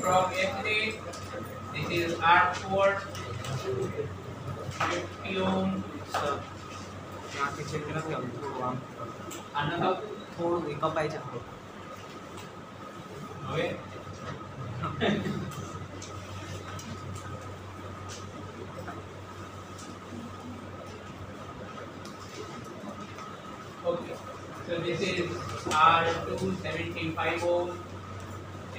from yesterday. This is R4 50 ohm. यहाँ के check करना क्या हुआ? Another थोड़ा एक कप आई जाओ. okay. Okay. So this is R2 75 ohm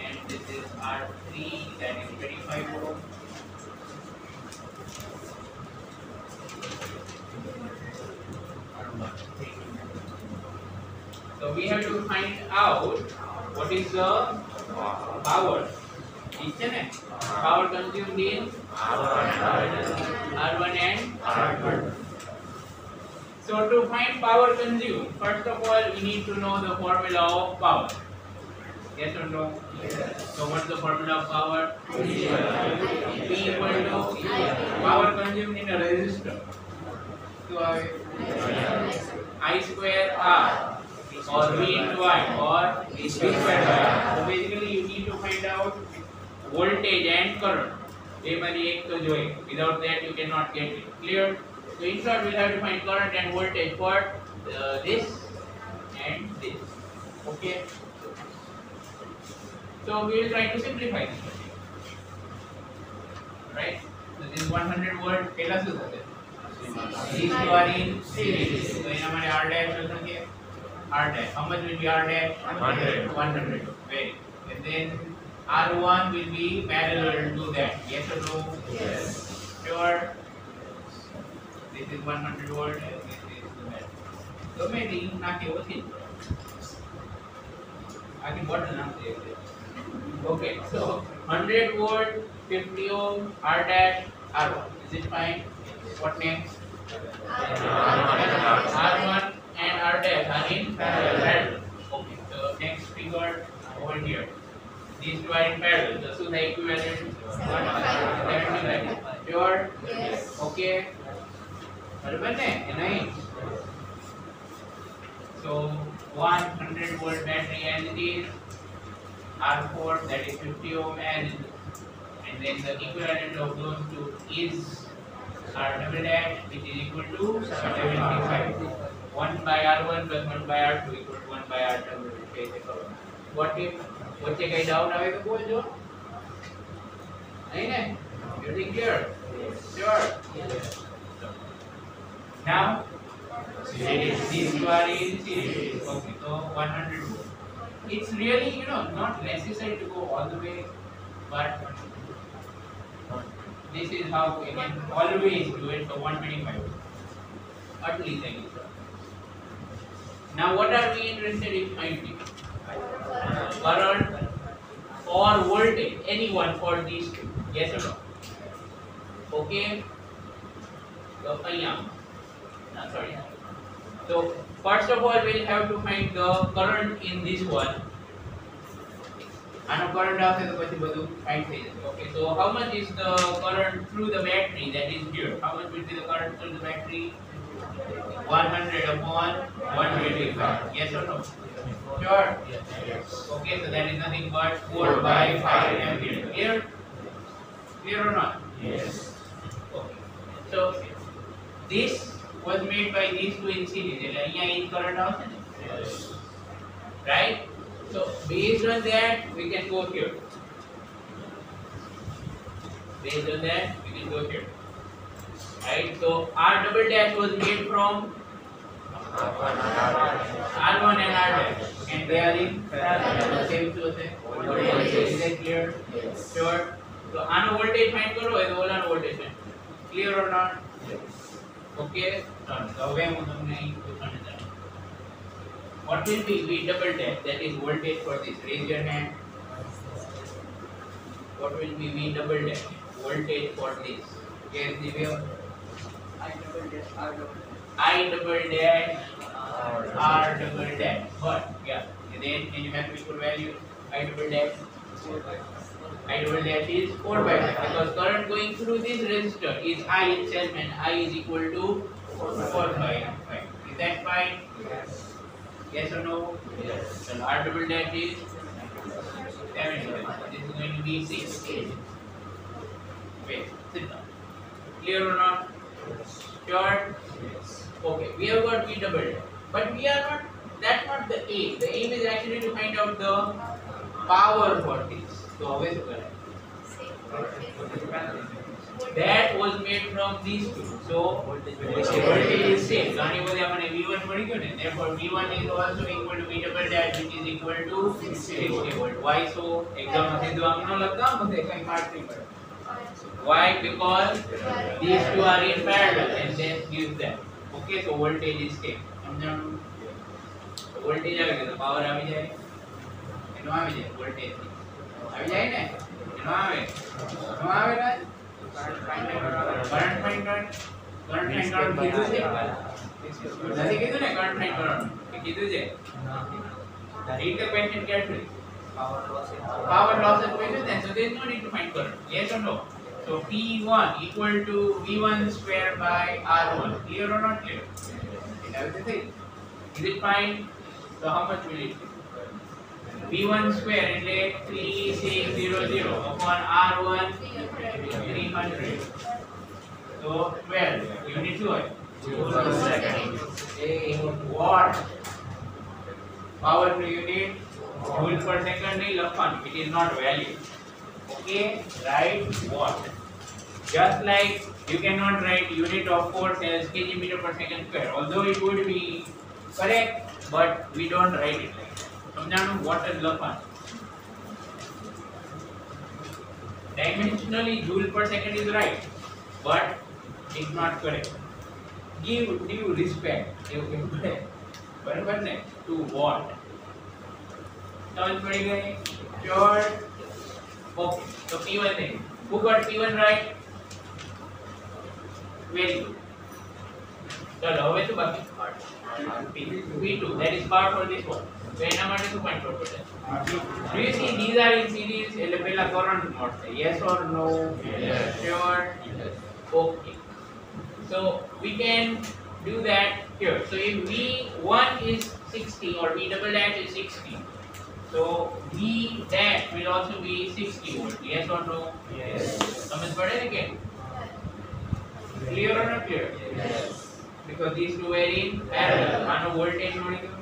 and this is R3 that is 25 ohm. So we have to find out what is the power. Power consumed in R1 and R2. So to find power consumed, first of all we need to know the formula of power. Yes or no? Yes. So what's the formula of power? P equal to power consumed in a resistor. So I square R or V into I or V square by R. So basically you need to find out voltage and current. Without that you cannot get it. Clear? So in short we'll have to find current and voltage for this and this. Okay? So we will try to simplify this. Right? So this is 100 volt. These two are in series. So in our R dash, R dash. How much will be R dash? 100. 100. Very. And then R1 will be parallel to that. Yes or no? Yes. Sure. This is 100 volt and this is that. So maybe not a I can bottle now. Okay, so 100 volt, 50 ohm, R dash, R1. Is it fine? What next? R1 and R dash are in parallel. Okay, so next figure over here. These two are in parallel. So the equivalent 175. Sure? Yes. Okay. So 100 volt battery as it is. R4 that is 50 ohm as it is. And then the equivalent of those two is R double dash which is equal to 75. 1 by R1 plus 1 by R2 equal to 1 by R2. What if વચ્ચે કઈ doubt આવે તો બોલજો નહીં ને everything clear? Sure. Now these two are in series. Okay, so 100 volt. It's really not necessary to go all the way, but this is how we can always do it. So 125 at least I guess. Now what are we interested in finding? Current or voltage, anyone for these two. Yes or no? Okay. So sorry. So first of all we'll have to find the current in this one. આનો current આવશે તો પછી બધું find થઈ જશે. Okay, so how much is the current through the battery that is here? How much will be the current through the battery? 100 upon 125. Yes or no? Sure? Yes. Okay, so that is nothing but 4 by 5 ampere. Clear? Clear or not? Yes. Okay. So this was made by these two in series. એટલે અહીંયા એ current આવશે ને? Yes. Right? So based on that we can go here. Based on that we can go here. Right? So R double dash was made from R1 and R dash, and they are in parallel. Same to say. Is that clear? Yes. Sure. So આનો voltage find કરો એ તો ઓલાનો voltage find. Clear or not? Yes. Okay. So હવે હું તમને અહીં પૂછવાનું છે. What will be V double dash? That is voltage for this. Raise your hand. What will be V double dash? Voltage for this. Yes, Divya. I double dash R double dash. But yeah, and then can you mathematical value? I double dash. I double dash is 4 by 5 because current going through this resistor is I itself and I is equal to 4 by 5. Is that fine? Yes. Yes or no? Yes. So R double dash is 7. This is going to be V6 kV. Wait, sit down. Clear or not? Sure? Okay, we have got V double dash. But we are not, that's not the aim. The aim is actually to find out the power for this. So always correct. That was made from these two. So voltage is same. ઘણી બધી આપણે V1 મળી ગયો ને. Therefore V1 is also equal to V double dash, which is equal to 60 volt. Why so? exam માં સીધું આમ ન લખતા બધે કઈ માર્ક નહીં પડે. Why? Because these two are in parallel and then gives that. Okay, so voltage is same. સમજાણું? વોલ્ટેજ આવે કે તો પાવર આવી જાય. એનો આવી જાય વોલ્ટેજ. આવી જાય ને? એનો આવે. એનો આવે ને? કરંટ ફાઇન્ડ કરંટ કીધું છે. નથી કીધું ને કરંટ ફાઇન્ડ કરવાનું. કે કીધું છે? Read the question carefully. Power loss is question then, so there is no need to find current. Yes or no? So P1 equal to V1 square by R1. Clear or not clear? Is it fine? So how much will it be? V1 square એટલે 3600 upon R1 300. So 12 unit what? Joule per second. Watt. Power per unit joule per second नहीं लखवानु. It is not value. Okay, write watt. Just like you cannot write unit of force as kg meter per second square, although it would be correct, but we don't write it like that. સમજાણું? watt is લખવાનું. Dimensionally joule per second is right, but it's not correct. Give due respect બરાબર ને to watt. સમજ પડી ગઈ? Sure? Okay, so P1 then. Who got P1 right? Very good. ચલો હવે શું બાકી? P2, that is part for this one. So એના માટે શું find out પડે? Do you see these are in series? એટલે પહેલા current મળશે. Yes or no? Yes. Sure? Yes. Okay. So we can do that here. So if V1 is 60 or V double dash is 60, so V dash will also be 60 volt. Yes or no? Yes. समझ पड़े ना क्या? Clear or not clear? Yes. Because these two are in parallel. આનો voltage મળી ગયો.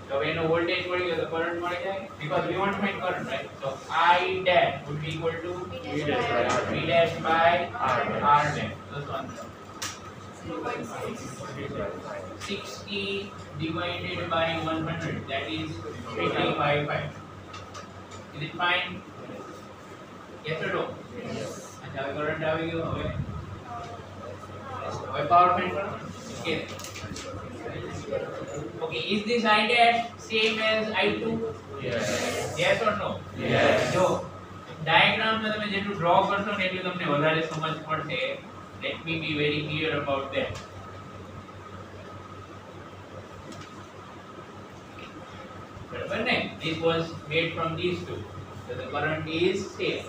તો એનો voltage મળી ગયો તો current મળી જાય. Because we want to find current, right? So I dash would be equal to V dash by R dash. This one. 60 divided by 100, that is 355. Is it fine? Yes or no? Yes. अच्छा હવે current આવી ગયો. હવે power find કરો. Okay. Okay, is this I dash same as I2? Yes. Yes or no? Yes. જો diagram માં તમે જેટલું ડ્રો કરશો ને એટલું તમને વધારે સમજ પડશે. Let me be very clear about that. Barabar ne? This was made from these two. So the current is same.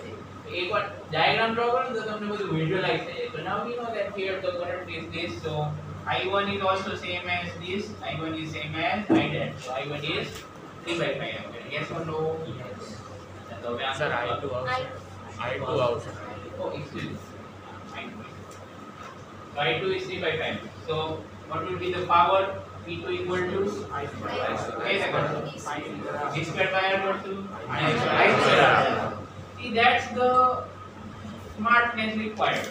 एक बार diagram draw करो तो तुमने બધું visualize થઈ જાય. So now we know that here the current is this. So I1 is also same as this. I1 is same as I dash. So I1 is 3/5 ampere. Yes or no? Yes. So answer I2 also. I2 also. Oh, excuse me. So I2 is 3/5. So what will be the power? P2 equal to I square. V square by R to I square. See, that's the smartness required.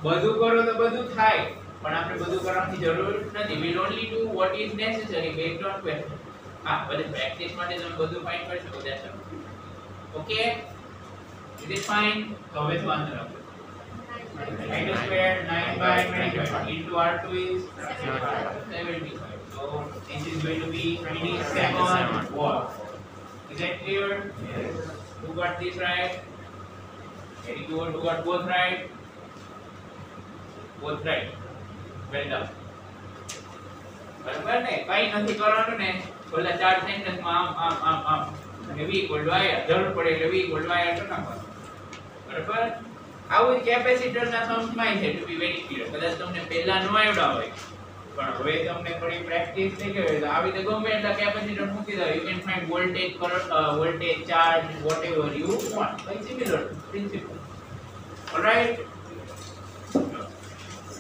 બધું કરો તો બધું થાય, પણ આપણે બધું કરવાની જરૂર નથી. We only do what is necessary based on question. હા, ભલે પ્રેક્ટિસ માટે તમે બધું ફાઇન્ડ કરી શકો. That's all. Okay? Is it fine? તો હવે શું આન્સર આપો? I2 square 9/25 into R2 is 75. So this is going to be 27 watt. Is that clear? Yes. Who got this right? Very good. Who got both right? Both right. Well done. બરાબર ને? કઈ નથી કરવાનું ને. ઓલા ચાર sentence માં આમ અને V equal to I જરૂર પડે એટલે V equal to I તો નાખવાનું. બરાબર? આવું કેપેસિટર ના સમ્સ માં છે, to be very clear. કદાચ તમને પહેલા ન આવડા હોય પણ હવે તમને થોડી પ્રેક્ટિસ થઈ ગઈ હોય તો આવી રીતે ગમે એટલા કેપેસિટર મૂકી દો, you can find voltage, current, voltage, charge, whatever you want, like similar principle. All right,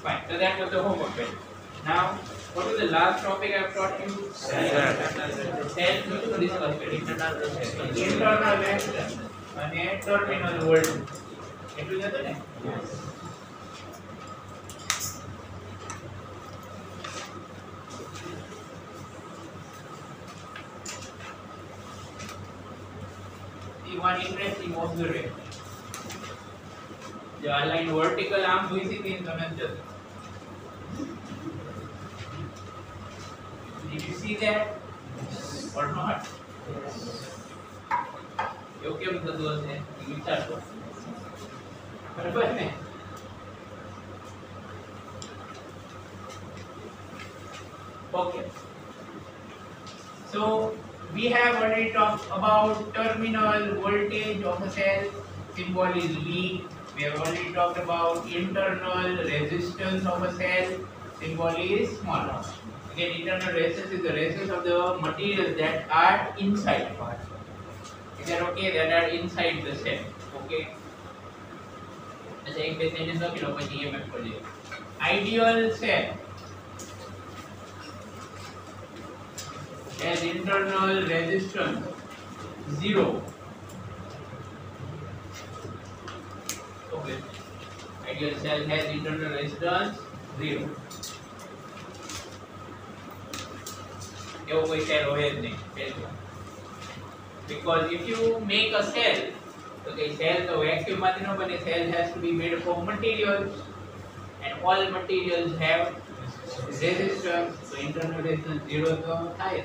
fine. So that was the homework page. Now what is the last topic I have taught you? Cell to discuss it. Internal resistance અને terminal voltage. એટલું જ હતું ને? One interesting observation. The line vertical arm જોઈ હતી ને તમે જો. Did you see that or not? એવું કેમ થતું હશે? વિચારશો. બરાબર ને? Okay. So we have already talked about terminal voltage of a cell. Symbol is V. We have already talked about internal resistance of a cell. Symbol is small r. Again, internal resistance is the resistance of the materials that are inside. Is that okay? That are inside the cell. Okay. अच्छा एक पे sentence लखी लो પછી EMF પર જઈએ. Ideal cell has internal resistance 0. Okay. Ideal cell has internal resistance 0. એવો કોઈ cell હોય જ નહીં. Because if you make a cell, okay, cell તો vacuum માંથી ન બને. Cell has to be made up of materials, and all materials have resistance. So internal resistance 0 તો થાય.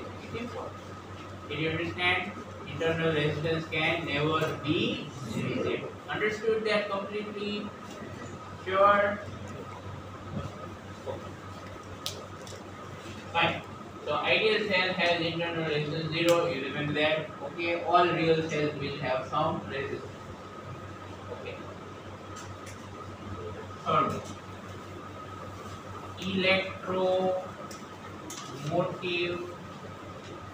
Did you understand? Internal resistance can never be 0. Understood that completely? Sure? Fine. So ideal cell has internal resistance 0. You remember that? Okay. All real cells will have some resistance. Okay. Third, electromotive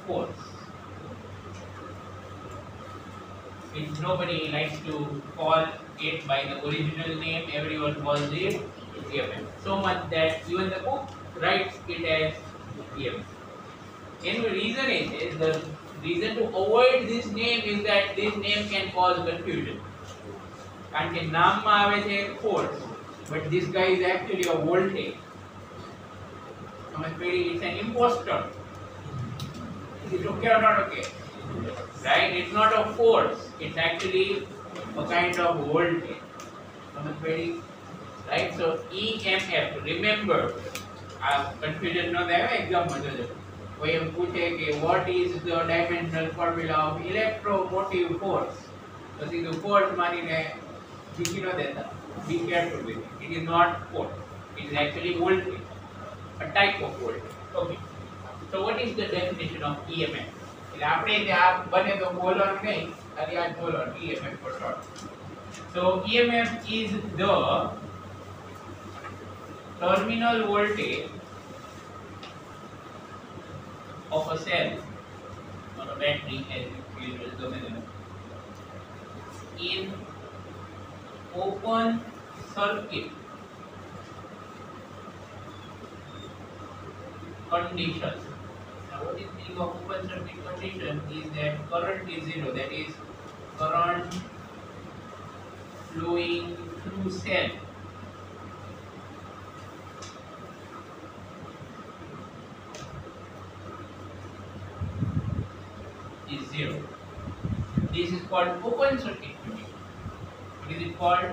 force. Which nobody likes to call it by the original name. Everyone calls it EMF. So much that even the book writes it as EMF. And the reason is the reason to avoid this name is that this name can cause confusion. કારણ કે નામમાં આવે છે force, but this guy is actually a voltage. It's an impostor. Is it okay or not okay? Right? It's not a force. It's actually a kind of voltage. Right? So EMF. Remember, confusion no there. Example. We have put what is the dimensional formula of electromotive force? So see the force manine jiki no deta. Be careful with it. It is not force. It is actually voltage. A type of voltage. Okay. So what is the definition of EMF? એટલે આપણે જે આ બને તો બોલવાનું નહીં, ખાલી આ જ બોલવાનું EMF for short. So EMF is the terminal voltage of a cell or a battery, as you will in open circuit condition. Now what is meaning of open circuit condition is that current is 0, that is current flowing through cell is 0. This is called open circuit condition. What is it called?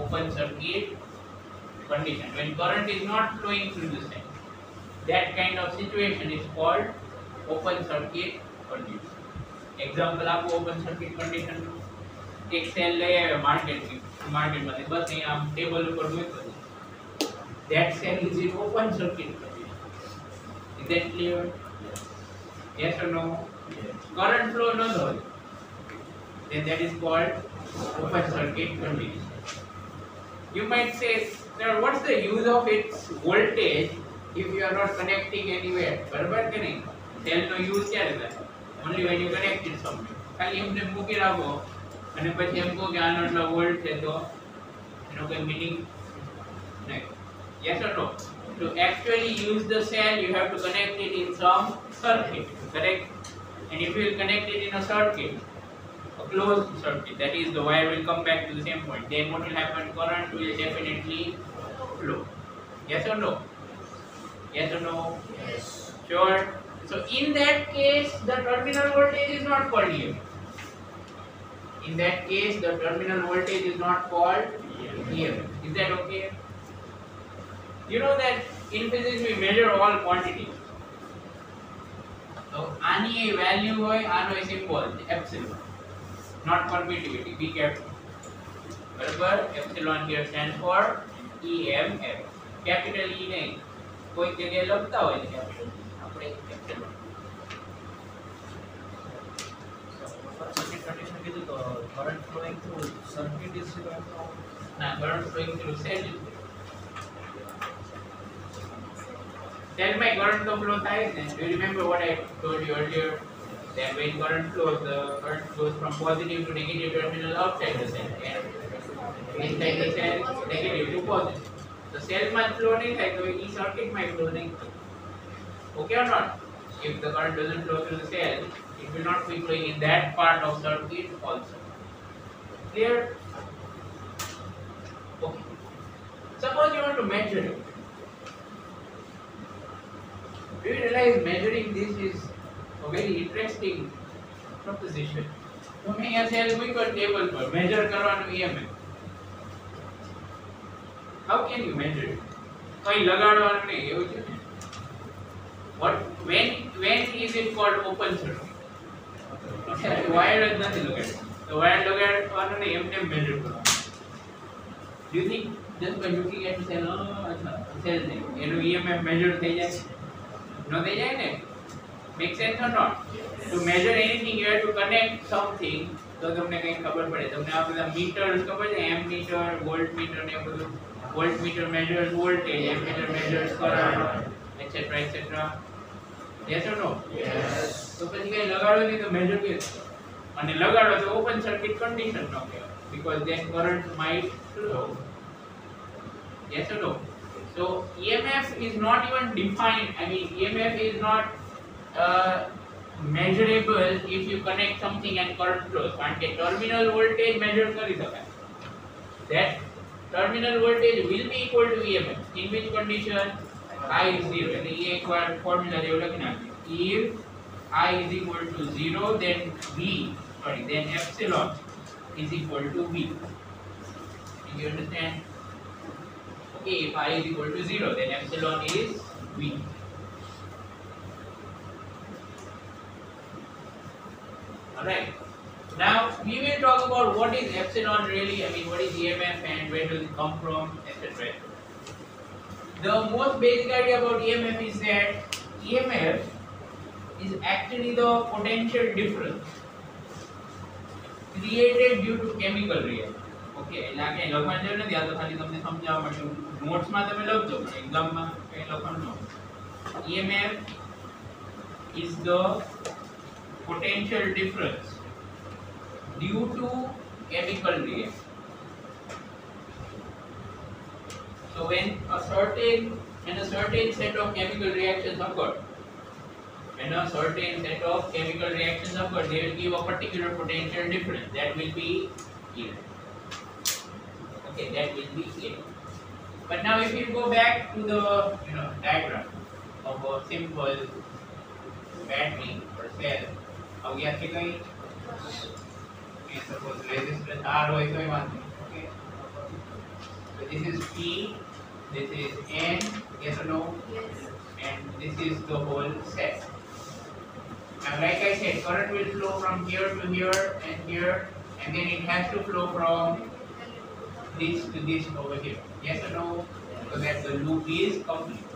Open circuit condition. When current is not flowing through the cell, that kind of situation is called open circuit condition. Example आपको open circuit condition एक cell ले आए market में बस ये हम table ऊपर मूक दो. That cell is in open circuit condition. Is that clear? Yes or no? Yes. Current flow no though. Then that is called open circuit condition. You might say, sir, what's the use of its voltage if you are not connecting anywhere, બરાબર કે નહીં? Cell નો use ક્યારે થાય? only when you connect it somewhere. ખાલી એમને મૂકી રાખો અને પછી એમ કહો કે આનો એટલો વોલ્ટ છે તો એનો કોઈ મીનિંગ નહીં. Yes or no? To actually use the cell, you have to connect it in some circuit, correct? And if you will connect it in a circuit, a closed circuit, that is the wire will come back to the same point. Then what will happen? Current will definitely flow. Yes or no? Yes or no? Yes. Sure. So in that case, the terminal voltage is not called EMF. In that case, the terminal voltage is not called EMF. Is that okay? You know that in physics we measure all quantities. So any value hoy, ano a symbol epsilon, not permittivity. Be careful. Barabar, epsilon here stands for EMF. Capital E nahi. कोई जगह लगता हो ये capital अपने epsilon. circuit condition कीधું તો current flowing through circuit is Nah, current flowing through cell. Cell my current to flow થાય ને. Do you remember what I told you earlier? That when current flows, the current flows from positive to negative terminal outside the cell, and inside the cell, negative to positive. The cell might flow nahi થાય તો e circuit might flow nahi. Okay or not? If the current doesn't flow through the cell, it will not be flowing in that part of circuit also. Clear? Okay. Suppose you want to measure it. Do you realize measuring this is a very interesting proposition? તમે અહીંયા cell મૂક્યો table પર major કરવાનું EMF. How can you measure it? કઈ લગાડવાનું નહીં એવું છે ને. What when is it called open circuit? Wire જ નથી લગાડ્યું. તો વાયર લગાડવાનું નહીં એમને મેજર કરવાનું. Do you think just by looking at the cell અચ્છા સેલ નહીં એનું EMF measure થઈ જાય? No થઈ જાય ને. Make sense or not? To measure anything you have to connect something. તો તમને કઈ ખબર પડે. તમને આ બધા મીટર્સ ખબર છે, એમ્પમીટર, વોલ્ટમીટર ને એ બધું. Voltmeter measures voltage, ammeter measures current, etc. etc. Yes or no? Yes. તો પછી કઈ લગાડો નહીં તો measure કે અને લગાડો તો open circuit condition નો કહેવાય, because then current might flow. Yes or no? So EMF is not even defined. I mean, EMF is not measurable if you connect something and current flows. કારણ કે terminal voltage measure કરી શકાય. That terminal voltage will be equal to EMF. In which condition? I is 0. એટલે એ એકવાર formula જેવું લખી નાખીએ. If I is equal to 0, then then epsilon is equal to V. Do you understand? Okay, if I is equal to 0, then epsilon is V. Alright. Now we will talk about what is epsilon really. I mean, what is EMF and where does it come from, etc. The most basic idea about EMF is that EMF is actually the potential difference created due to chemical reaction. Okay, એટલે આ કઈ લખવાનું જરૂર નથી, આ તો ખાલી તમને સમજાવવા માટે નોટ્સમાં તમે લખજો પણ એક્ઝામમાં કઈ લખવાનું ન. EMF is the potential difference due to chemical reaction. So when a certain set of chemical reactions occur, they will give a particular potential difference. That will be EMF. Okay, that will be EMF. But now if you go back to the diagram of a simple battery or cell, how we are going. Okay, suppose resistance R હોય તો વાંધો નહીં. Okay, so this is P, this is N, yes or no? Yes. And this is the whole set. Now like I said, current will flow from here to here, and then it has to flow from this to this over here. Yes or no? So that the loop is complete.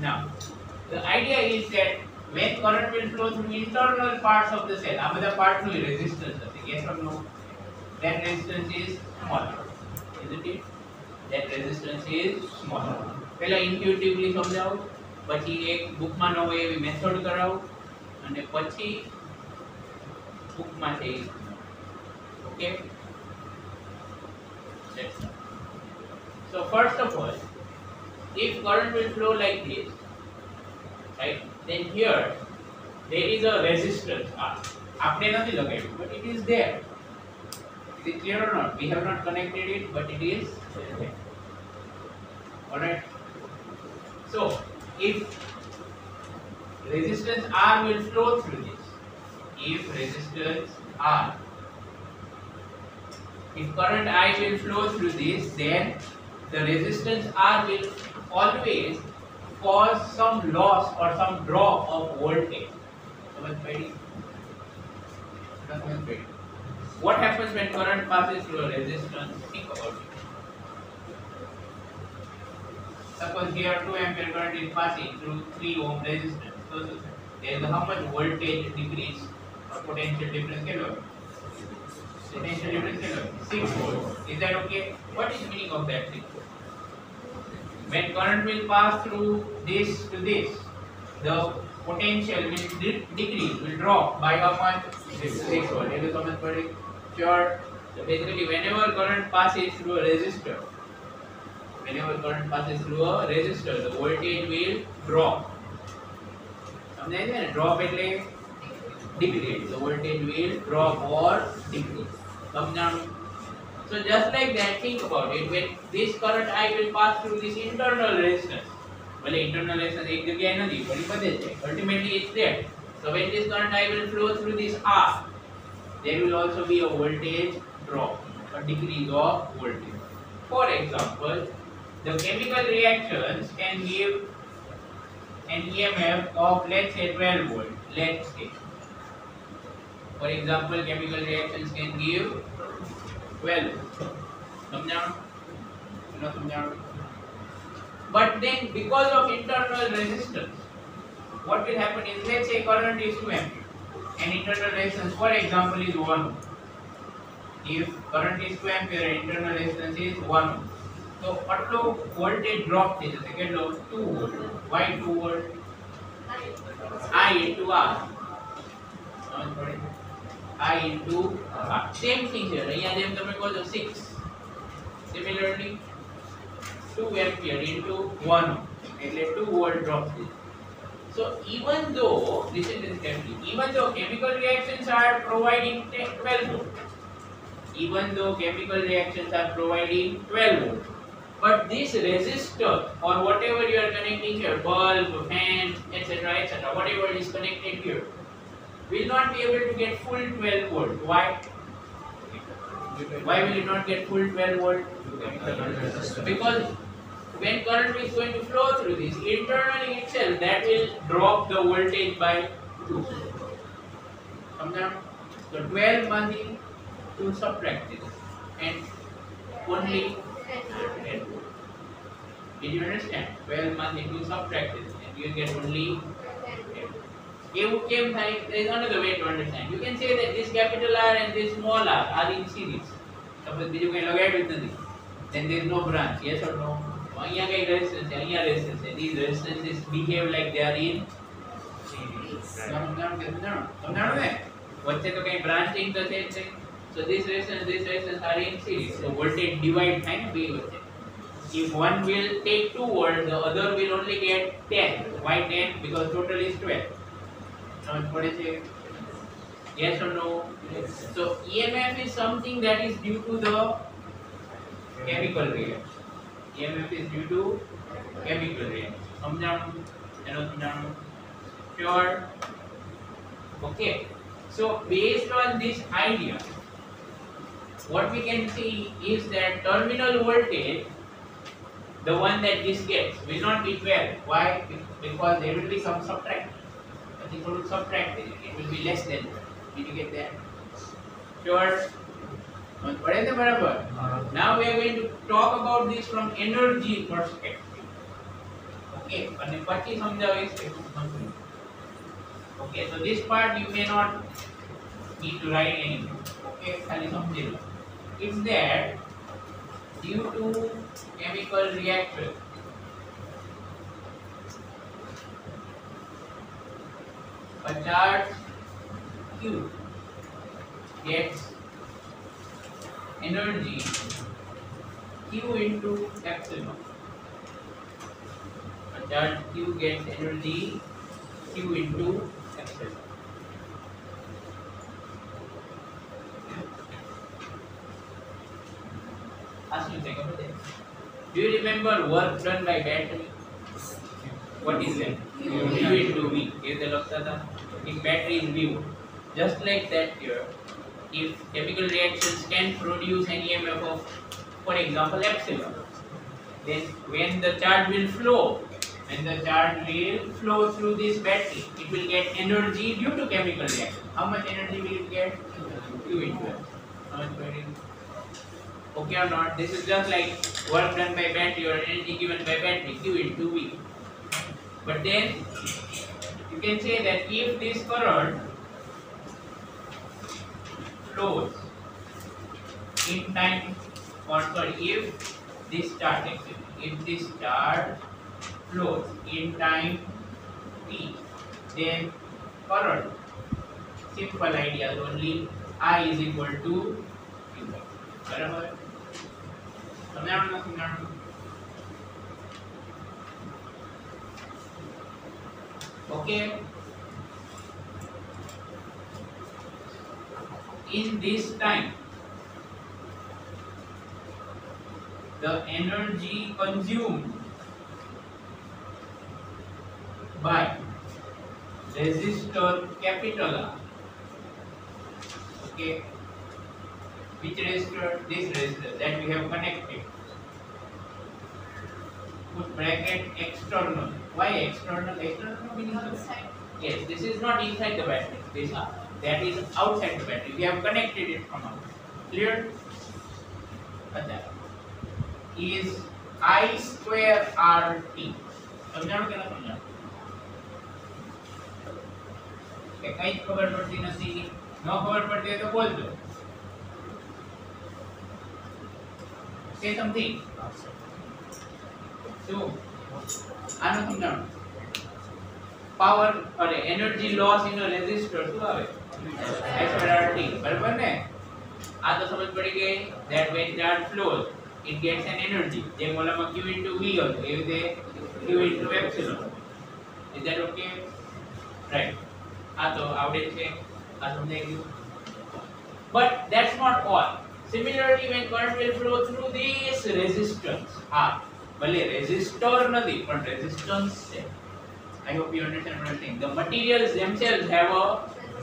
Now, the idea is that when current will flow through internal parts of the cell, આ બધા part નું resistance હશે. Yes or no? That resistance is smaller, isn't it? That resistance is smaller. પહેલા ઇન્ટ્યુટિવલી સમજાવું, પછી એક બુકમાં ન હોય એવી મેથડ કરાવું અને પછી બુકમાં છે okay. So first of all, if current will flow like this, right, then here there is a resistance R. આપણે નથી લગાવ્યું, but it is there. Is it clear or not? We have not connected it, but it is there. Alright. So if resistance R will flow through this, if resistance R, if current I will flow through this, then the resistance R will always cause some loss or some drop of voltage. What happens when current passes through a resistance? Think about it. Suppose here 2 ampere current is passing through 3 ohm resistance. So there is how much voltage decrease or potential difference? Potential difference 6 volts. Is that okay? What is the meaning of that 6 volts? When current will pass through this to this, the potential will decrease, will drop by how much? 6 volts. Is it sure? So basically, whenever current passes through a resistor, the voltage will drop. Drop એટલે decrease. The voltage will drop or decrease. So just like that, think about it. When this current I will pass through this internal resistance, well, internal resistance एक जगह नहीं, बड़ी बदल जाए. Ultimately, it's there. So when this current I will flow through this R, there will also be a voltage drop, a decrease of voltage. For example, the chemical reactions can give an EMF of, let's say, 12 volt. Let's say, for example, chemical reactions can give 12. But then, because of internal resistance, what will happen is, let's say current is 2 ampere and internal resistance, for example, is 1 ohm. If current is 2 ampere and internal resistance is 1 ohm, so આટલો voltage drop થઈ જશે. કેટલો? 2 volt. Why 2 volt? I into R. I into R. Same thing here. અહીંયા જેમ તમે કહો છો 6. Similarly, 2 ampere into 1 ohm. એટલે 2 volt drop થઈ જશે. So even though, listen to this carefully, even though chemical reactions are providing 12 volt, but this resistor or whatever you are connecting here, bulb, fan, etc., whatever is connected here, will not be able to get full 12 volt. Why? Why will it not get full 12 volt? Because when current is going to flow through this, internally itself, that will drop the voltage by 2. So 12 monthly to subtract this, and only 10 volt. Did you understand? 12 months into subtract this, and you get only 10. There is another way to understand. You can say that this capital R and this small r are in series. Suppose you can log it with then there is no branch. Yes or no? Resistance, these resistances behave like they are in series. વચ્ચે તો કઈ branching તો છે જ નહીં. So this resistance are in series. So voltage divide થાય ને બે વચ્ચે. If one will take 2 volt, the other will only get 10. Why 10? Because total is 12. સમજ પડે છે? Yes or no? Yes. So EMF is something that is due to the chemical reaction. EMF is due to chemical reaction. સમજાણું? એનો સમજાણું? Sure? Okay. So based on this idea, what we can see is that terminal voltage, the one that this gets, will not be 12. Why? Because there will be some subtract. I think we will subtract it. It will be less than 12. Did you get that? Sure? Now we are going to talk about this from energy perspective. Okay? Okay, so this part you may not need to write anything. Okay, it's that due to chemical reaction, a charge Q gets energy Q into epsilon. A charge Q gets energy Q into epsilon. Ask me second one. Do you remember work done by battery? What is that? U into V. ये तो लगता था कि battery is V. Just like that here, if chemical reactions can produce an EMF of, for example, epsilon, then when the charge will flow through this battery, it will get energy due to chemical reaction. How much energy will it get? Q into F. How much will it? Okay or not? This is just like work done by battery or energy given by battery, Q into V. But then you can say that if this current flows in time, or sorry, if this charge flows in time t, then current, simple ideas only, I is equal to Q. बराबर? समझाना ना समझाना? Okay. In this time, the energy consumed by resistor capital R. Okay. Which resistor? This resistor that we have connected. Put bracket external. Why external? External meaning outside. Yes, this is not inside the battery. This that is outside the battery. We have connected it from outside. Clear? That is I square RT. समझाओ क्या ना समझाओ? कहीं खबर पड़ती नहीं, न खबर पड़ती है तो बोल दो. Say something. So, આનો સમજાવો. Power or energy loss in a resistor શું આવે? I square RT. બરાબર ને? આ તો સમજ પડી ગઈ that when charge flows it gets an energy. જેમ ઓલામાં Q into V હતો એવી રીતે Q into epsilon. Is that okay? Right. આ તો આવડે છે. આ સમજાઈ ગયું. But that's not all. Similarly, when current will flow through this resistance, ભલે resistor નથી પણ resistance છે. I hope you understand what I'm saying. The materials themselves have a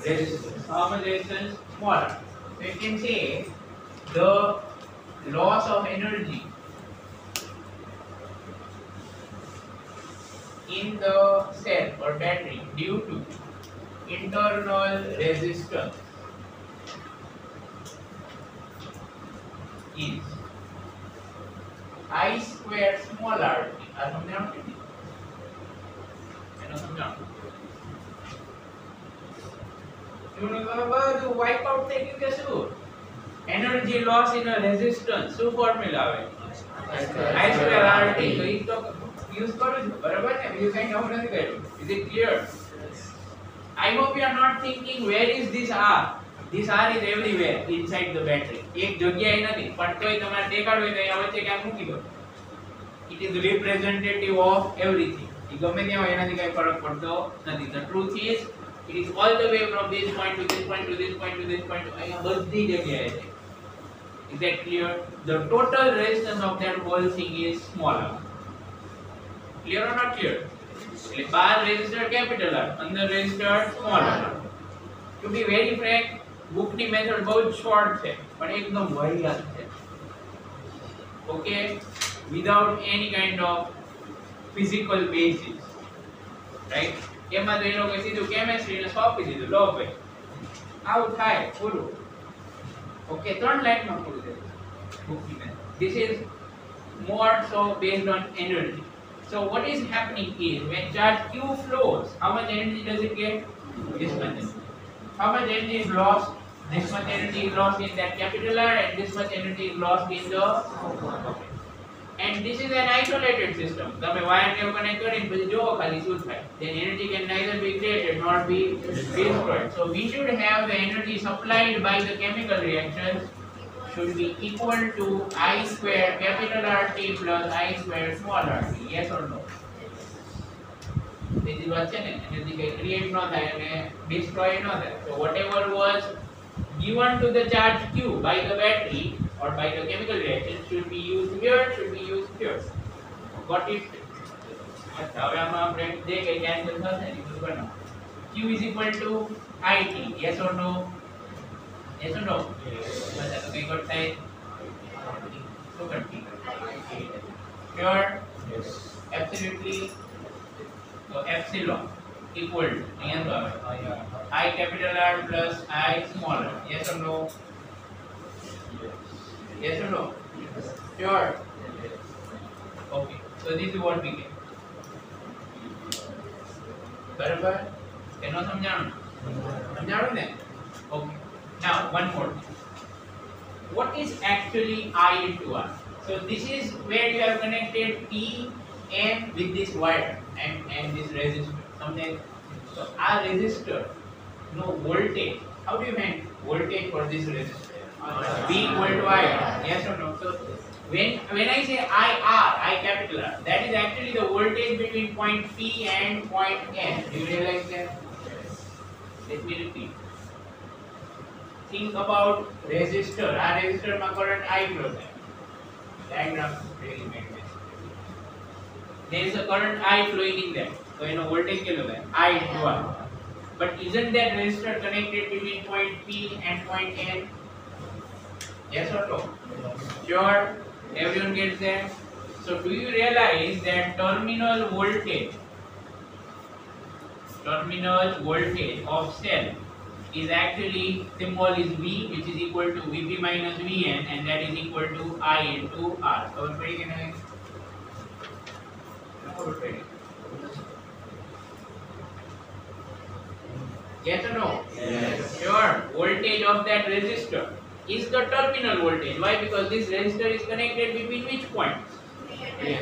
resistance. How much resistance? Smaller. So you can say the loss of energy in the cell or battery due to internal resistance is I square small r. આ સમજાણું કે નહીં? એનો સમજાણું. એનું બધું wipe out થઈ ગયું કે શું? Energy loss in a resistance. શું ફોર્મ્યુલા આવે? I square RT. તો ઈ તો યુઝ કરું છું, બરાબર ને? બીજું કંઈ નવું નથી કર્યું. Is it clear? I hope you are not thinking where is this R? This R is everywhere inside the battery. એક જગ્યાએ નથી, પણ તોય તમારે દેખાડવું હોય તો અહીંયા વચ્ચે ક્યાંક મૂકી દો. It is representative of everything. એ ગમે ત્યાં હોય એનાથી કંઈ ફરક પડતો નથી. The truth is, it is all the way from this point to this point to this point to this point. અહીંયા બધી જગ્યાએ છે. Is that clear? The total resistance of that whole thing is smaller. Clear or not clear? એટલે બાર resistor capital R, અંદર resistor small r. To be very frank, bookની method બહુ જ શોર્ટ છે પણ એકદમ વાહિયાત છે. Okay, without any kind of physical basis, right? એમાં તો એ લોકો સીધું કેમેસ્ટ્રીને સોંપી દીધું, લો ભાઈ આવું થાય પૂરું. ઓકે, 3 લાઈનમાં પૂરું થયું bookની method. This is more so based on energy. So what is happening is when charge Q flows, how much energy does it get? This much energy. How much energy is lost? This much energy is lost in that capital R and this much energy is lost in the. Okay. and this is an isolated system. તમે wire ને connect કરીને પછી જોવો ખાલી શું થાય. Then energy can neither be created nor be destroyed. So we should have the energy supplied by the chemical reactions should be equal to I square capital RT plus I square small rt. Yes or no? This is what છે ને energy કે create ન થાય અને destroy ન થાય. So whatever was given to the charge Q by the battery or by the chemical reaction should be used here, should be used here. Got it? હવે આમાં આપણે જે કે કેન્સલ થશે ને એ બનાવો. Q is equal to IT. Yes or no? Yes or no? બધા તો કઈ કરતા है શું કરતી? Sure? Yes. Absolutely. So epsilon equal to અહીંયા તો આવે I capital R plus I small r. Yes or no? Yes or no? Sure. Okay. So this is what we get. બરાબર? એનો સમજાણું ને? Okay. Now one more thing. What is actually I into R? So this is where you have connected P and with this wire and this resistor. Something. So our resistor, no voltage. How do you find voltage for this resistor? V equal to I. Yes or no? So when I say IR, I capital R, that is actually the voltage between point P and point N. Do you realize that? Let me repeat. Think about resistor. Our resistor ma current I flow there. Diagram really made this. There is a current I flowing in there. So you know voltage kilo there. I into R. But isn't that resistor connected between point P and point N? Yes or no? Sure. Everyone gets that? So do you realize that terminal voltage of cell is actually symbol is V, which is equal to Vp minus Vn, and that is equal to I into R. So yes or no? Yes. Sure. Voltage of that resistor is the terminal voltage. Why? Because this resistor is connected between which points?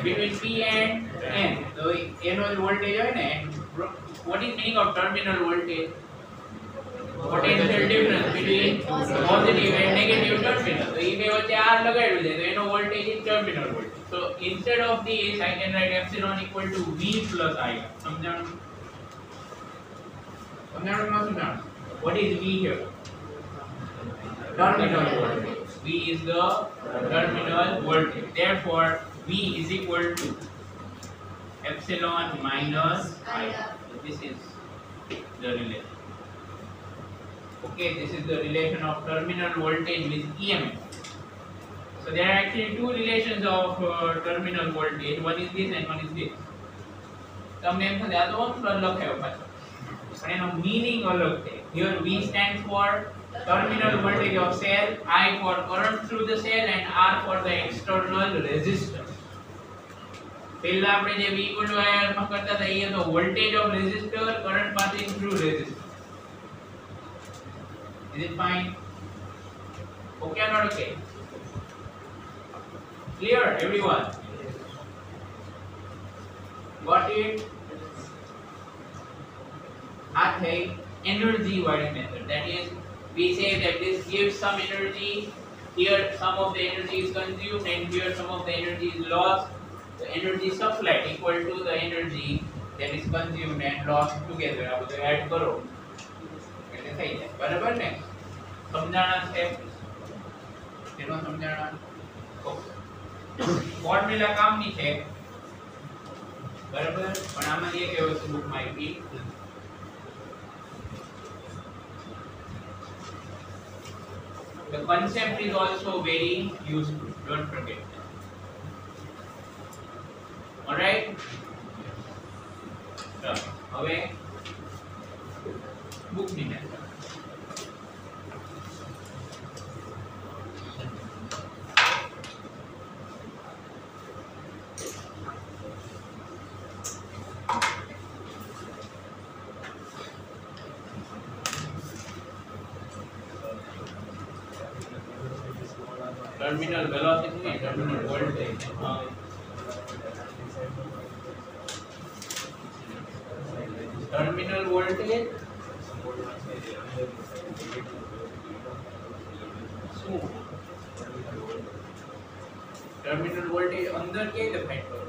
Between P and N. So annual voltage હોય ને. What is meaning of terminal voltage? Potential difference between positive and negative terminal. So if you R લગાડ્યું છે તો એનો voltage is terminal voltage. So instead of this I can write epsilon equal to V plus I. સમજાણું? What is V here? Terminal voltage. V is the terminal voltage. Therefore, V is equal to epsilon minus I. This is the relation. Okay, this is the relation of terminal voltage with EMF. So there are actually two relations of terminal voltage. One is this and one is this. તમને એમ થશે આ તો લખાયો પાછો. પણ એનો meaning અલગ છે. Here V stands for terminal voltage of cell, I for current through the cell, and R for the external resistance. પહેલા આપણે જે V equal to IR માં કરતા હતા એ હતો voltage of resistor, current passing through resistor. Is it fine? Okay or not okay? Clear, everyone? Got it? આ થઈ energy વાળી method. That is, we say that this gives some energy. Here some of the energy is consumed and here some of the energy is lost. The energy supplied equal to the energy that is consumed and lost together. આ બધું add કરો એટલે થઈ જાય. બરાબર ને? સમજાણા છે? એનો સમજાણા? ફોર્મ્યુલા કામની છે. બરાબર? પણ આમાં એક વસ્તુ બુકમાં આપી. The concept is also very useful. Don't forget that. Alright? હવે book ની method. Terminal velocity, terminal voltage. Terminal voltage શું ટર્મિનલ વોલ્ટેજ અંદર કેવી રીતે ફાઇન્ડ કરો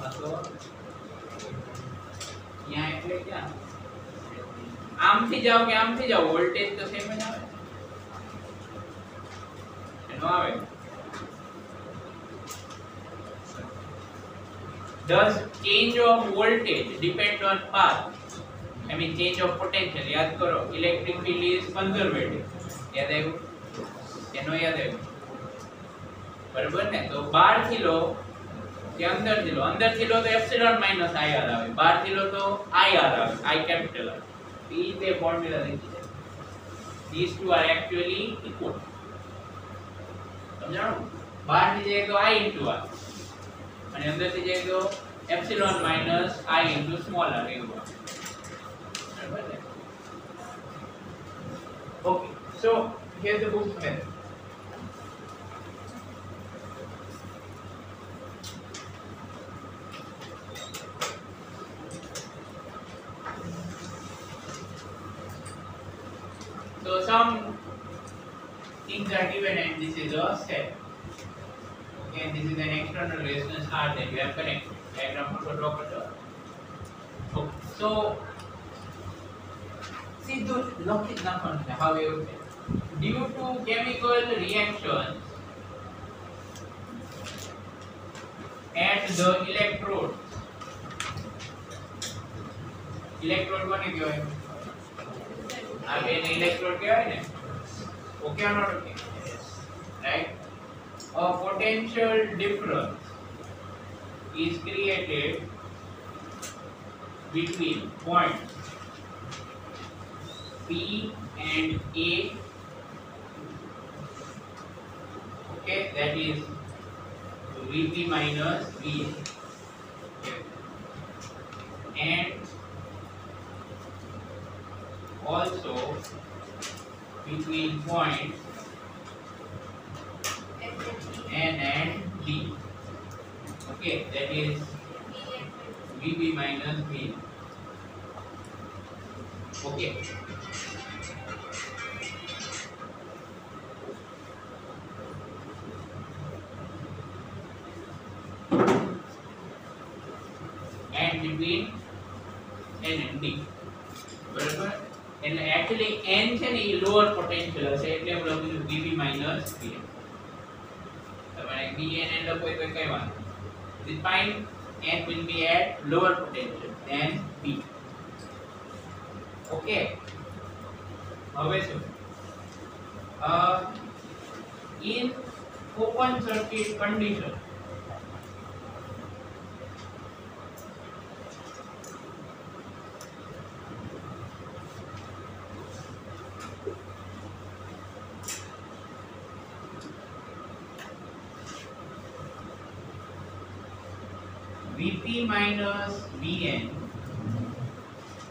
આ તો यहाँ એટલે क्या આમથી જાઓ કે આમથી જાઓ વોલ્ટેજ તો સેમ જ આવે એનો આવે does change of voltage depend on path I mean change of potential याद करो electric field is conservative याद આવ્યું એનો યાદ આવ્યું બરાબર ને તો બહાર થી લો કે અંદર થી લો તો એપ્સિલોન માઈનસ IR આવે બહાર થી લો તો IR આવે I capital આવે એ બે ફોર્મ્યુલા લખી છે these two are actually equal સમજાણું બહાર થી જાય તો I into R અને અંદર થી જાય તો epsilon minus I into small r એવું આવે બરાબર ને okay so here's the book method so some things are given and this is a set okay and this is an external resistance R that you have connected diagram for draw करજો okay so સીધું લખી જ નાખવાનું છે how you due to chemical reactions at the electrode કોને કહેવાય આ બેને electrode કહેવાય ને okay or not okay right a potential difference is created between points P and A okay that is Vp minus Va and also between points N and D okay that is Vb minus V okay and between N and D બરાબર એટલે actually N છે ને એ lower potential હશે એટલે હું લખું છું Vb minus Vn તમારે Vn એટલે કોઈ કઈ વાંધો this point N will be at lower potential than V okay હવે શું in open circuit condition Vp minus Vn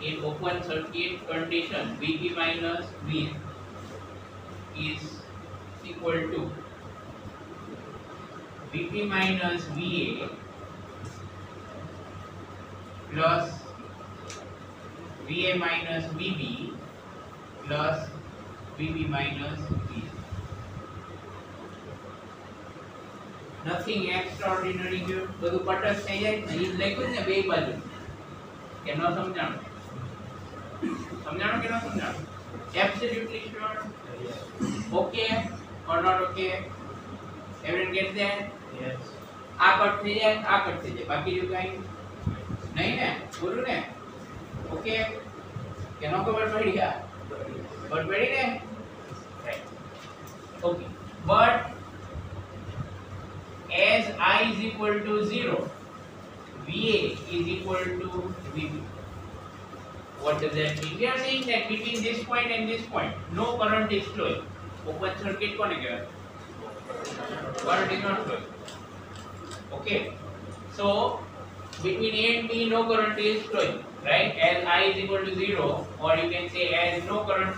in open circuit condition Vp minus Vn is equal to Vp minus Va plus Va minus Vb plus Vb minus Vn nothing extraordinary here બધું કટક થઈ જાય ને ઈ લખ્યું ને બે બાજુ કે ન સમજાણું કે ન સમજાણું absolutely sure okay or not okay everyone get that yes આ કટ થઈ જાય બાકી જો કાઈ નહીં ને પૂરું ને ઓકે કે ન ખબર પડી ગયા ખબર પડી ને right okay but as I is equal to 0 Va is equal to Vb what does that mean we are saying that between this point and this point no current is flowing open circuit kone kehvaય current is not flowing okay so between A and B no current is flowing right as I is equal to 0 or you can say as no current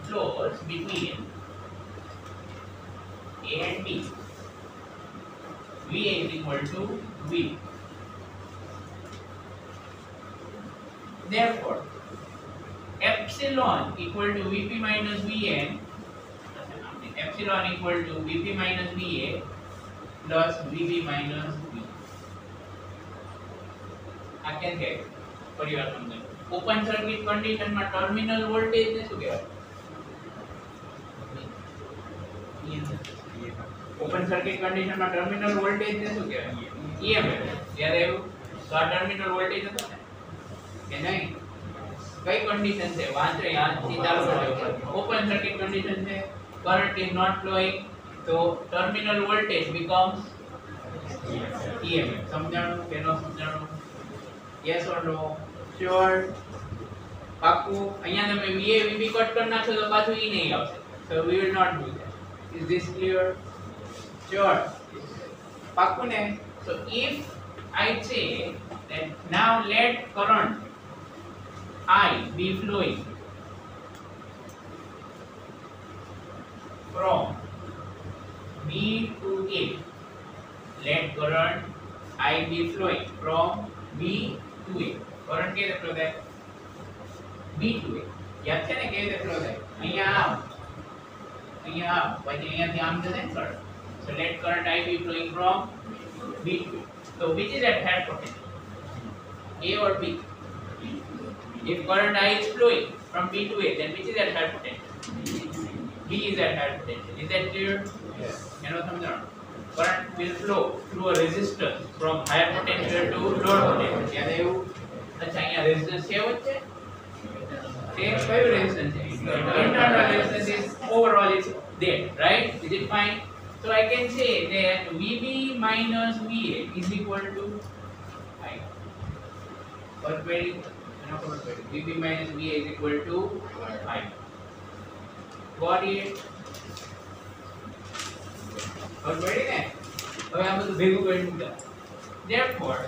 flows between A and B Va is equal to V. Therefore, epsilon equal to Vp minus Vn, epsilon equal to Vp minus Va plus Vb minus V. આ કેમ કે પરિવાર સમજે open circuit condition માં terminal voltage ને શું કહેવાય? Open circuit condition માં ટર્મિનલ વોલ્ટેજ ને શું કહેવાય? EMF. ત્યારે એવું તો આ ટર્મિનલ વોલ્ટેજ હતો ને કે નહીં? કઈ કન્ડિશન છે? વાંચો યાદથી ચાલુ કરો. ઓપન સર્કિટ કન્ડિશન છે, કરંટ ઇઝ નોટ ફ્લોઈંગ, તો ટર્મિનલ વોલ્ટેજ બીકમ્સ EMF. સમજાણું કે ન સમજાણું? Yes or no? Sure. પાકું? અહીંયા તમે VA VB કટ કરી નાખો તો પાછું E નહીં આવશે. So we will not do that. Is this clear? Sure. પાકું ને? So if I say that now let current I be flowing from B to A. Let current I be flowing from B to A. Current કેવી રીતે flow થાય? B to A. યાદ છે ને કેવી રીતે ફ્લો થાય? અહીંયા આમ પછી અહીંયાથી આમ જશે ને current. So let current I be flowing from B to A. So which is at higher potential? A or B? If current I is flowing from B to A, then which is at higher potential? B is at higher potential. Is that clear? Yes. You know something? Current will flow through a resistor from higher potential to lower potential. याद है वो? अच्छा यहाँ resistance क्या होता है? कई resistance है? Internal resistance is overall is there, right? Is it fine? So I can say that VB minus VA is equal to I. Or very VB minus VA is equal to I. Got it? और बड़ी ने હવે આ બધું ભેગું કરી મૂક્યા. Therefore,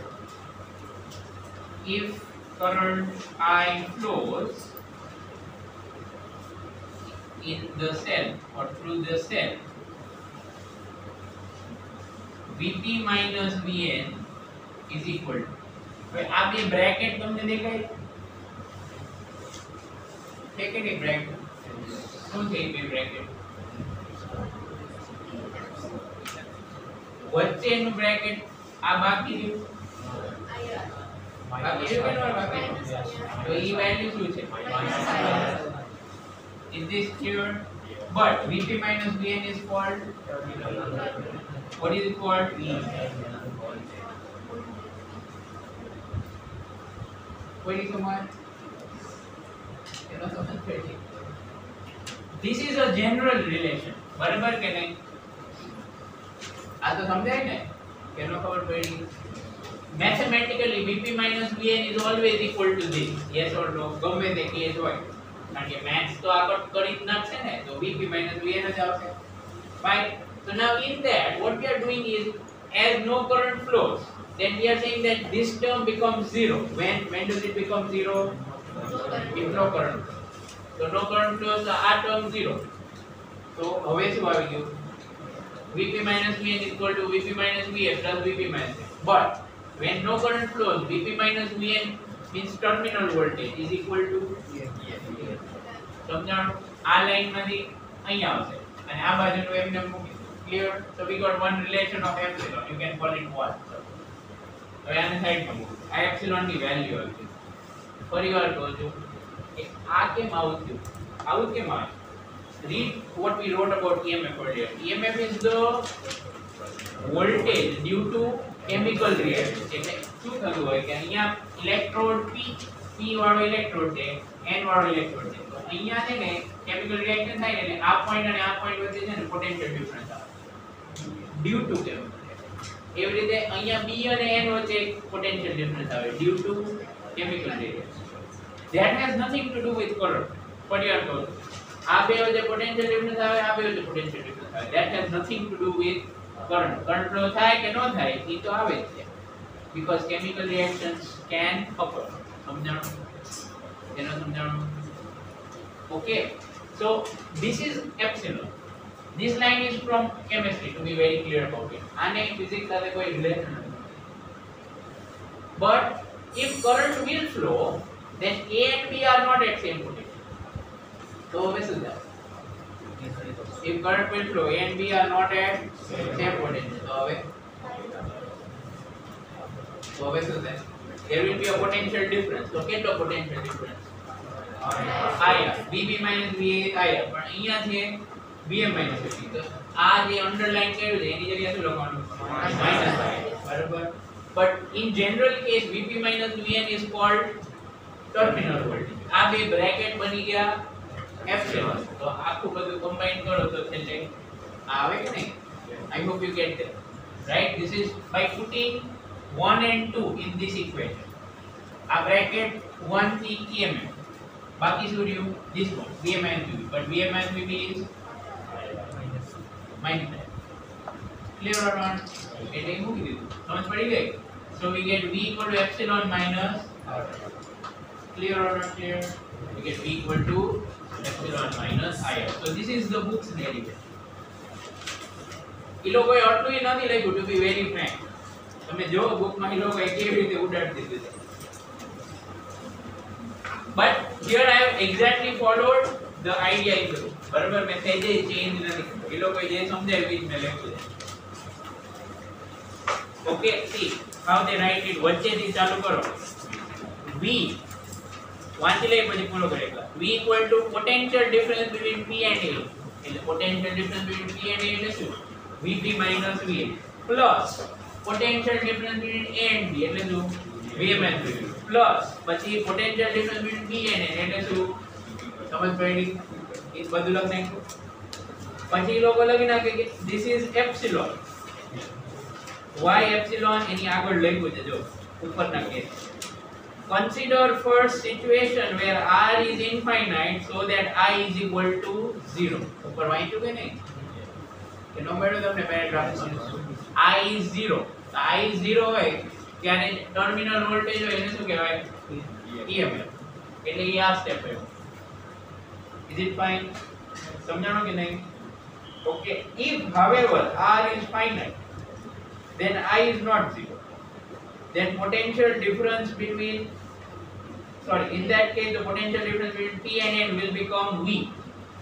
if current I flows in the cell or through the cell, Vp minus Vn is equal to, હવે આ બે બ્રેકેટ તમને દેખાય છે કે નહીં? બ્રેકેટ શું છે? બે બ્રેકેટ વચ્ચેનું બ્રેકેટ આ બાકી રહ્યું, બાકી રહ્યું કે ન બાકી? તો ઈ વેલ્યુ શું છે? Is this clear? But Vp minus Vn is called, what is it called? What is the one? This is a general relation. बराबर के नहीं? आ तो समझाए ना? केनो खबर पड़ी? Mathematically, Vp minus Vn is always equal to this. Yes or no? गम्मे ते केस होय. कारण के maths तो आकर करी ना छे ने, तो Vp minus Vn જ આવશે. Fine. So now in that, what we are doing is, as no current flows, then we are saying that this term becomes zero. When does it become zero? If no current. So no current flows, so our term zero. So હવે શું આવી ગયું? Vp minus Vn is equal to Vp minus Vf plus Vp minus Vn. But when no current flows, Vp minus Vn means terminal voltage is equal to સમજાણું? આ line માંથી અહીંયા આવશે અને આ બાજુનું એમને મૂકી. Clear? So we got one relation of epsilon. You can call it 1. હવે આને સાઈડમાં મૂકો. આ એપ્સિલોન ની વેલ્યુ આવી છે. ફરીવાર કહું છું કે આ કેમ આવું થયું? આવું કેમ આવે? Read what we wrote about EMF earlier. EMF is the voltage due to chemical reaction. એટલે શું થતું હોય કે અહીંયા ઇલેક્ટ્રોડ P વાળો ઇલેક્ટ્રોડ છે, N વાળો ઇલેક્ટ્રોડ છે. તો અહીંયા છે ને કેમિકલ રિએક્શન થાય ને એટલે આ પોઈન્ટ અને આ પોઈન્ટ વચ્ચે છે ને પોટેન્શિયલ ડિફરન્સ આવે. Due to chemical. એવી રીતે અહીંયા B અને N વચ્ચે પોટેન્શિયલ ડિફરન્સ આવે due to chemical reaction. That has nothing to do with current. ફરીવાર કહું છું. આ બે વચ્ચે પોટેન્શિયલ ડિફરન્સ આવે, આ બે વચ્ચે પોટેન્શિયલ ડિફરન્સ આવે. That has nothing to do with current. Current flow થાય કે ન થાય એ તો આવે જ છે. Because chemical reactions can occur. સમજાણું? એનો સમજાણું? Okay. So this is epsilon. This line is from chemistry, to be very clear about it. આને ફિઝિક્સ સાથે કોઈ રિલેશન નથી. But if current will flow, then A and B are not at same potential. So હવે શું થાય? If current will flow, A and B are not at same potential. So હવે શું થાય? There will be a potential difference. So કેટલો potential difference? IR. VB minus VA is IR. પણ અહીંયા છે VM minus VB. તો આ જે અંડરલાઈન કર્યું છે એની જગ્યાએ શું લખવાનું? minus IR. બરાબર? But in general case VP minus VN is called terminal voltage. આ બે બ્રેકેટ બની ગયા એપ્સિલોન. તો આખું બધું કમ્બાઈન કરો તો છેલ્લે આવે કે નહીં? I hope you get that. Right? This is by putting 1 and 2 in this equation. આ બ્રેકેટ 1 થી EMF. બાકી શું રહ્યું? This one VM minus VB. But VM minus VB is minus. Clear or not? એટલે મૂકી દીધું. સમજ પડી ગઈ? So we get V equal to epsilon minus R. Clear or not clear? We get V equal to epsilon minus IR. So this is the book's derivation. એ લોકોએ આટલું નથી લખ્યું to be very frank. તમે જો બુકમાં એ લોકોએ કેવી રીતે ઉડાડી દીધું છે. But here I have exactly followed the idea in the book. બરાબર? મેં સહેજે ચેન્જ નથી કર્યું. એ લોકોએ જે સમજાવ્યું એ જ મેં લખ્યું છે. Okay, see how they write it. વચ્ચેથી ચાલુ કરો. V વાંચી લઈએ પછી પૂરો કરીએ. V equal to potential difference between P and A. એટલે potential difference between P and A એટલે શું? VP minus VA plus potential difference between A and B એટલે શું? VM and VB plus પછી potential difference between P and N એટલે શું? સમજ પડી? એ બધું લખી નાખ્યું. પછી એ લોકો લખી નાખે કે this is epsilon. Y epsilon એની આગળ લખ્યું છે જો ઉપરના case. Consider first situation where R is infinite so that I is equal to 0. ઉપર વાંચ્યું કે નહીં? કે નો મળ્યું તમને paragraph? I is 0. I is 0 હોય ત્યારે ટર્મિનલ વોલ્ટેજ હોય એને શું કહેવાય? EMF. એટલે એ આ સ્ટેપ હોય. Is it fine? સમજાણો કે નહીં? Okay. If however R is finite, then I is not 0. Then potential difference between, in that case the potential difference between P and N will become V.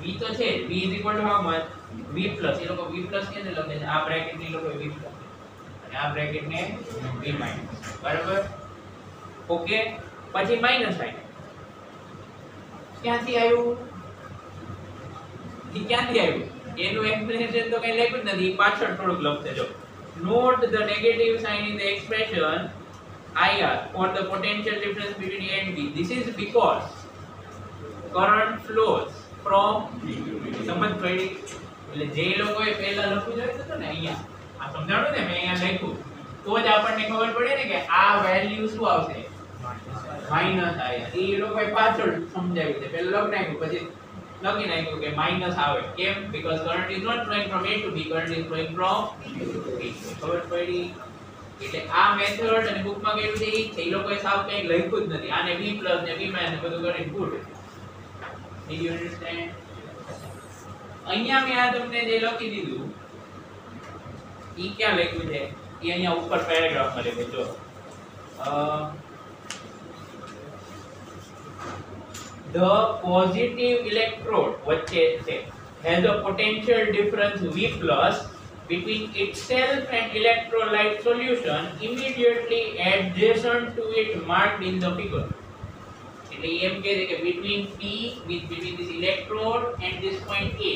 V તો છે. V is equal to how much? V plus. એ લોકો V plus કેને લખે છે? આ bracket ને લોકો V plus અને આ બ્રેકેટ ને V minus. બરાબર? ઓકે. પછી માઈનસ સાઇન ક્યાંથી આવ્યું? એ ક્યાંથી આવ્યું? એનું એક્સપ્લેનેશન તો કઈ લખ્યું જ નથી. પાછળ થોડુંક લખશે જો. Note the negative sign in the expression IR for the potential difference between A and B. This is because current flows from સમજ પડી? એટલે જે લોકોએ પહેલા લખ્યું જોયું હતું ને અહીંયા આ સમજાણું ને મેં અહીંયા લખ્યું તો જ આપણને ખબર પડે ને કે આ વેલ્યુ શું આવશે? Minus IR. એ લોકોએ પાછળ સમજાવ્યું છે. પહેલા લખી નાખ્યું પછી લખી નાખ્યું કે માઈનસ આવે. કેમ? because current is not flowing from A to B, current is flowing from B. ખબર પડી? એટલે આ મેથડ અને બુકમાં કેવું છે એ લોકોએ સાવ કંઈ લખ્યું જ નથી. આને V plus ને V minus ને બધું કરીને પૂરું. Did you understand? અહીંયા મેં આ તમને જે લખી દીધું ઈ ક્યાં લખ્યું છે? એ અહીંયા ઉપર પેરેગ્રાફમાં લખ્યું જો. The positive electrode વચ્ચે છે has a potential difference V plus between itself and electrolyte solution immediately adjacent to it marked in the figure. એટલે એમ કહે છે કે between P between this electrode and this point A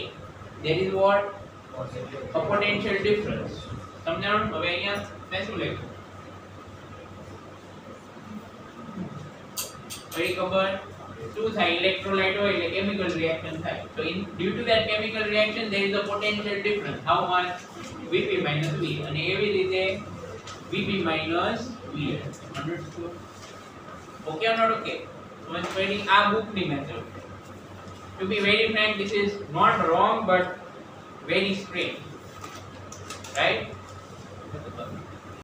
there is what? A potential difference. સમજાણું? હવે અહીંયા મેં શું લખ્યું? very ખબર શું થાય? ઇલેક્ટ્રોલાઇટ હોય એટલે કેમિકલ રિએક્શન થાય. So due to that chemical reaction there is a potential difference. How much? Vp minus V. અને એવી રીતે Vp minus Vn. Understood? Okay or not okay? સમજ પડી? આ બુકની method. To be very frank, this is not wrong but very strange. Right?